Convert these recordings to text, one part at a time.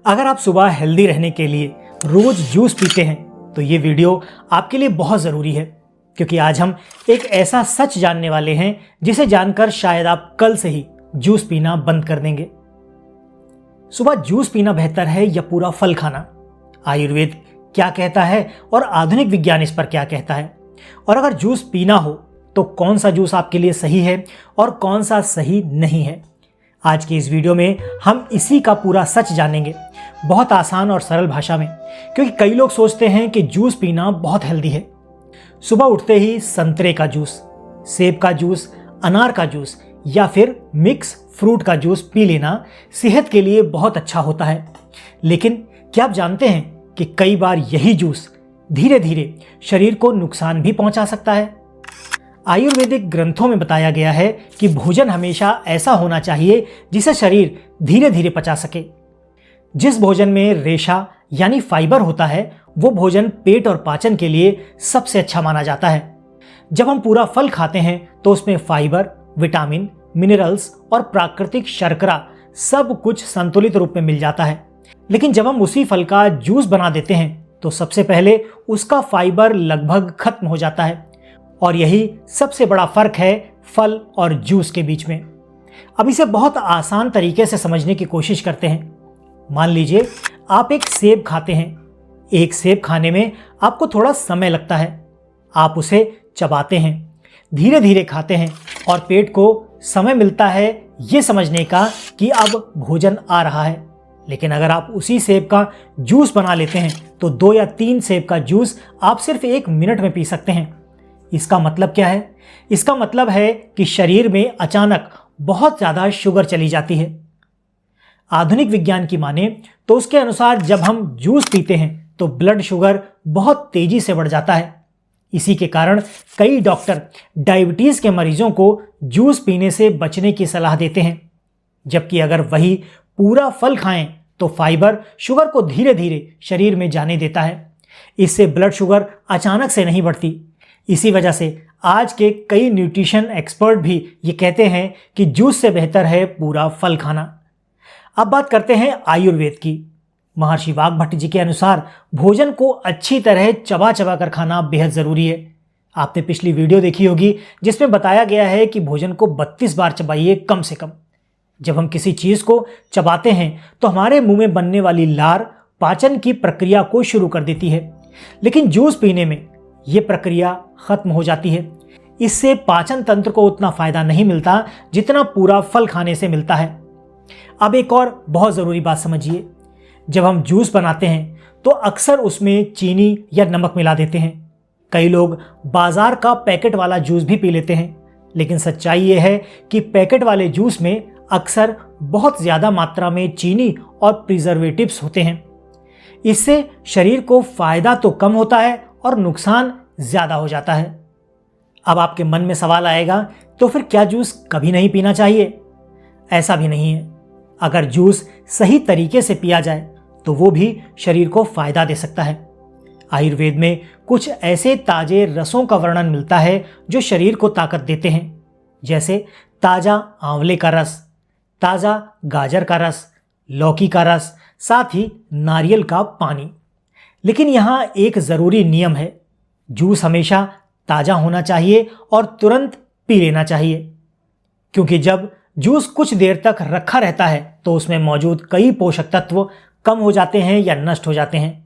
अगर आप सुबह हेल्दी रहने के लिए रोज जूस पीते हैं तो ये वीडियो आपके लिए बहुत ज़रूरी है, क्योंकि आज हम एक ऐसा सच जानने वाले हैं जिसे जानकर शायद आप कल से ही जूस पीना बंद कर देंगे। सुबह जूस पीना बेहतर है या पूरा फल खाना? आयुर्वेद क्या कहता है और आधुनिक विज्ञान इस पर क्या कहता है? और अगर जूस पीना हो तो कौन सा जूस आपके लिए सही है और कौन सा सही नहीं है? आज की इस वीडियो में हम इसी का पूरा सच जानेंगे, बहुत आसान और सरल भाषा में, क्योंकि कई लोग सोचते हैं कि जूस पीना बहुत हेल्दी है। सुबह उठते ही संतरे का जूस, सेब का जूस, अनार का जूस या फिर मिक्स फ्रूट का जूस पी लेना सेहत के लिए बहुत अच्छा होता है। लेकिन क्या आप जानते हैं कि कई बार यही जूस धीरे धीरे शरीर को नुकसान भी पहुंचा सकता है? आयुर्वेदिक ग्रंथों में बताया गया है कि भोजन हमेशा ऐसा होना चाहिए जिसे शरीर धीरे धीरे पचा सके। जिस भोजन में रेशा यानी फाइबर होता है वो भोजन पेट और पाचन के लिए सबसे अच्छा माना जाता है। जब हम पूरा फल खाते हैं तो उसमें फाइबर, विटामिन, मिनरल्स और प्राकृतिक शर्करा सब कुछ संतुलित रूप में मिल जाता है। लेकिन जब हम उसी फल का जूस बना देते हैं तो सबसे पहले उसका फाइबर लगभग खत्म हो जाता है, और यही सबसे बड़ा फर्क है फल और जूस के बीच में। अब इसे बहुत आसान तरीके से समझने की कोशिश करते हैं। मान लीजिए आप एक सेब खाते हैं। एक सेब खाने में आपको थोड़ा समय लगता है। आप उसे चबाते हैं, धीरे धीरे खाते हैं और पेट को समय मिलता है ये समझने का कि अब भोजन आ रहा है। लेकिन अगर आप उसी सेब का जूस बना लेते हैं तो 2 या 3 सेब का जूस आप सिर्फ 1 मिनट में पी सकते हैं। इसका मतलब क्या है? इसका मतलब है कि शरीर में अचानक बहुत ज़्यादा शुगर चली जाती है। आधुनिक विज्ञान की माने तो उसके अनुसार जब हम जूस पीते हैं तो ब्लड शुगर बहुत तेजी से बढ़ जाता है। इसी के कारण कई डॉक्टर डायबिटीज़ के मरीजों को जूस पीने से बचने की सलाह देते हैं, जबकि अगर वही पूरा फल खाएं तो फाइबर शुगर को धीरे धीरे शरीर में जाने देता है। इससे ब्लड शुगर अचानक से नहीं बढ़ती। इसी वजह से आज के कई न्यूट्रिशन एक्सपर्ट भी ये कहते हैं कि जूस से बेहतर है पूरा फल खाना। अब बात करते हैं आयुर्वेद की। महर्षि वाग्भट जी के अनुसार भोजन को अच्छी तरह चबा चबा कर खाना बेहद ज़रूरी है। आपने पिछली वीडियो देखी होगी जिसमें बताया गया है कि भोजन को 32 बार चबाइए कम से कम। जब हम किसी चीज़ को चबाते हैं तो हमारे मुंह में बनने वाली लार पाचन की प्रक्रिया को शुरू कर देती है, लेकिन जूस पीने में ये प्रक्रिया खत्म हो जाती है। इससे पाचन तंत्र को उतना फायदा नहीं मिलता जितना पूरा फल खाने से मिलता है। अब एक और बहुत ज़रूरी बात समझिए। जब हम जूस बनाते हैं तो अक्सर उसमें चीनी या नमक मिला देते हैं। कई लोग बाजार का पैकेट वाला जूस भी पी लेते हैं, लेकिन सच्चाई ये है कि पैकेट वाले जूस में अक्सर बहुत ज़्यादा मात्रा में चीनी और प्रिजर्वेटिव्स होते हैं। इससे शरीर को फ़ायदा तो कम होता है और नुकसान ज़्यादा हो जाता है। अब आपके मन में सवाल आएगा, तो फिर क्या जूस कभी नहीं पीना चाहिए? ऐसा भी नहीं है। अगर जूस सही तरीके से पिया जाए तो वो भी शरीर को फ़ायदा दे सकता है। आयुर्वेद में कुछ ऐसे ताजे रसों का वर्णन मिलता है जो शरीर को ताकत देते हैं, जैसे ताज़ा आंवले का रस, ताज़ा गाजर का रस, लौकी का रस, साथ ही नारियल का पानी। लेकिन यहाँ एक ज़रूरी नियम है, जूस हमेशा ताज़ा होना चाहिए और तुरंत पी लेना चाहिए, क्योंकि जब जूस कुछ देर तक रखा रहता है तो उसमें मौजूद कई पोषक तत्व कम हो जाते हैं या नष्ट हो जाते हैं।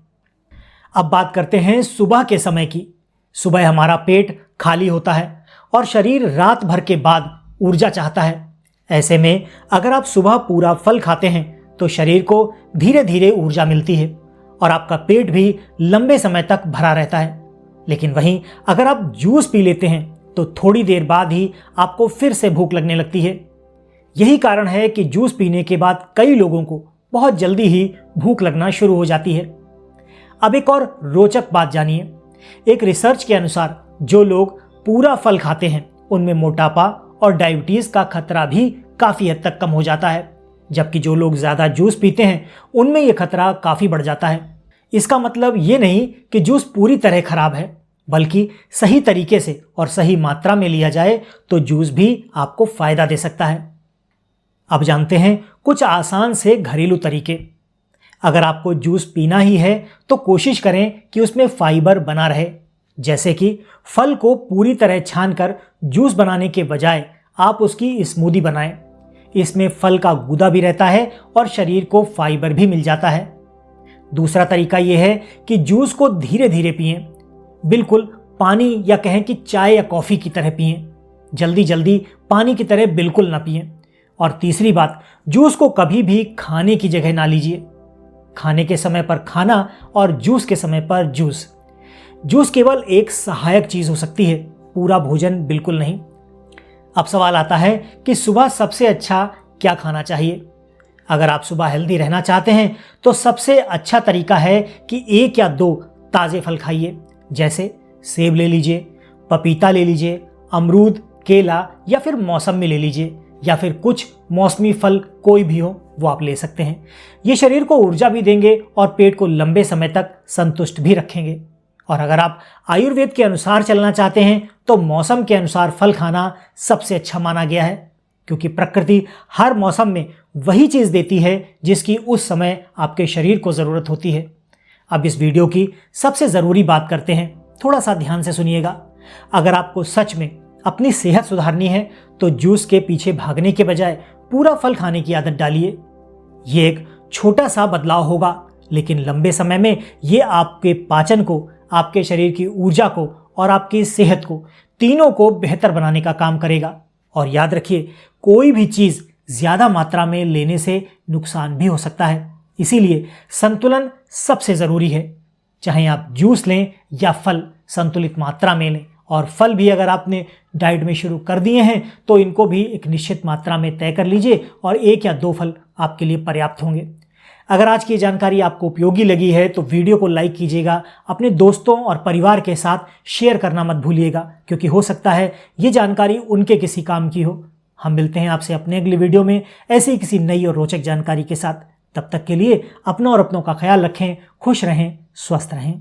अब बात करते हैं सुबह के समय की। सुबह हमारा पेट खाली होता है और शरीर रात भर के बाद ऊर्जा चाहता है। ऐसे में अगर आप सुबह पूरा फल खाते हैं तो शरीर को धीरे धीरे ऊर्जा मिलती है और आपका पेट भी लंबे समय तक भरा रहता है। लेकिन वहीं अगर आप जूस पी लेते हैं तो थोड़ी देर बाद ही आपको फिर से भूख लगने लगती है। यही कारण है कि जूस पीने के बाद कई लोगों को बहुत जल्दी ही भूख लगना शुरू हो जाती है। अब एक और रोचक बात जानिए। एक रिसर्च के अनुसार जो लोग पूरा फल खाते हैं उनमें मोटापा और डायबिटीज़ का खतरा भी काफ़ी हद तक कम हो जाता है, जबकि जो लोग ज़्यादा जूस पीते हैं उनमें यह खतरा काफ़ी बढ़ जाता है। इसका मतलब ये नहीं कि जूस पूरी तरह खराब है, बल्कि सही तरीके से और सही मात्रा में लिया जाए तो जूस भी आपको फ़ायदा दे सकता है। अब जानते हैं कुछ आसान से घरेलू तरीके। अगर आपको जूस पीना ही है तो कोशिश करें कि उसमें फाइबर बना रहे, जैसे कि फल को पूरी तरह छानकर जूस बनाने के बजाय आप उसकी स्मूदी बनाएं। इसमें फल का गूदा भी रहता है और शरीर को फाइबर भी मिल जाता है। दूसरा तरीका यह है कि जूस को धीरे धीरे पिएं, बिल्कुल पानी या कहें कि चाय या कॉफ़ी की तरह पिएं। जल्दी जल्दी पानी की तरह बिल्कुल ना पिएं। और तीसरी बात, जूस को कभी भी खाने की जगह ना लीजिए। खाने के समय पर खाना और जूस के समय पर जूस। जूस केवल एक सहायक चीज हो सकती है, पूरा भोजन बिल्कुल नहीं। अब सवाल आता है कि सुबह सबसे अच्छा क्या खाना चाहिए। अगर आप सुबह हेल्दी रहना चाहते हैं तो सबसे अच्छा तरीका है कि 1 या 2 ताज़े फल खाइए, जैसे सेब ले लीजिए, पपीता ले लीजिए, अमरूद, केला या फिर मौसमी ले लीजिए, या फिर कुछ मौसमी फल कोई भी हो वो आप ले सकते हैं। ये शरीर को ऊर्जा भी देंगे और पेट को लंबे समय तक संतुष्ट भी रखेंगे। और अगर आप आयुर्वेद के अनुसार चलना चाहते हैं तो मौसम के अनुसार फल खाना सबसे अच्छा माना गया है, क्योंकि प्रकृति हर मौसम में वही चीज़ देती है जिसकी उस समय आपके शरीर को ज़रूरत होती है। अब इस वीडियो की सबसे ज़रूरी बात करते हैं, थोड़ा सा ध्यान से सुनिएगा। अगर आपको सच में अपनी सेहत सुधारनी है तो जूस के पीछे भागने के बजाय पूरा फल खाने की आदत डालिए। ये एक छोटा सा बदलाव होगा, लेकिन लंबे समय में ये आपके पाचन को, आपके शरीर की ऊर्जा को और आपकी सेहत को, तीनों को बेहतर बनाने का काम करेगा। और याद रखिए, कोई भी चीज़ ज़्यादा मात्रा में लेने से नुकसान भी हो सकता है, इसीलिए संतुलन सबसे ज़रूरी है। चाहे आप जूस लें या फल, संतुलित मात्रा में लें। और फल भी अगर आपने डाइट में शुरू कर दिए हैं तो इनको भी एक निश्चित मात्रा में तय कर लीजिए और 1 या 2 फल आपके लिए पर्याप्त होंगे। अगर आज की जानकारी आपको उपयोगी लगी है तो वीडियो को लाइक कीजिएगा, अपने दोस्तों और परिवार के साथ शेयर करना मत भूलिएगा, क्योंकि हो सकता है ये जानकारी उनके किसी काम की हो। हम मिलते हैं आपसे अपने अगले वीडियो में ऐसी किसी नई और रोचक जानकारी के साथ। तब तक के लिए अपना और अपनों का ख्याल रखें, खुश रहें, स्वस्थ रहें।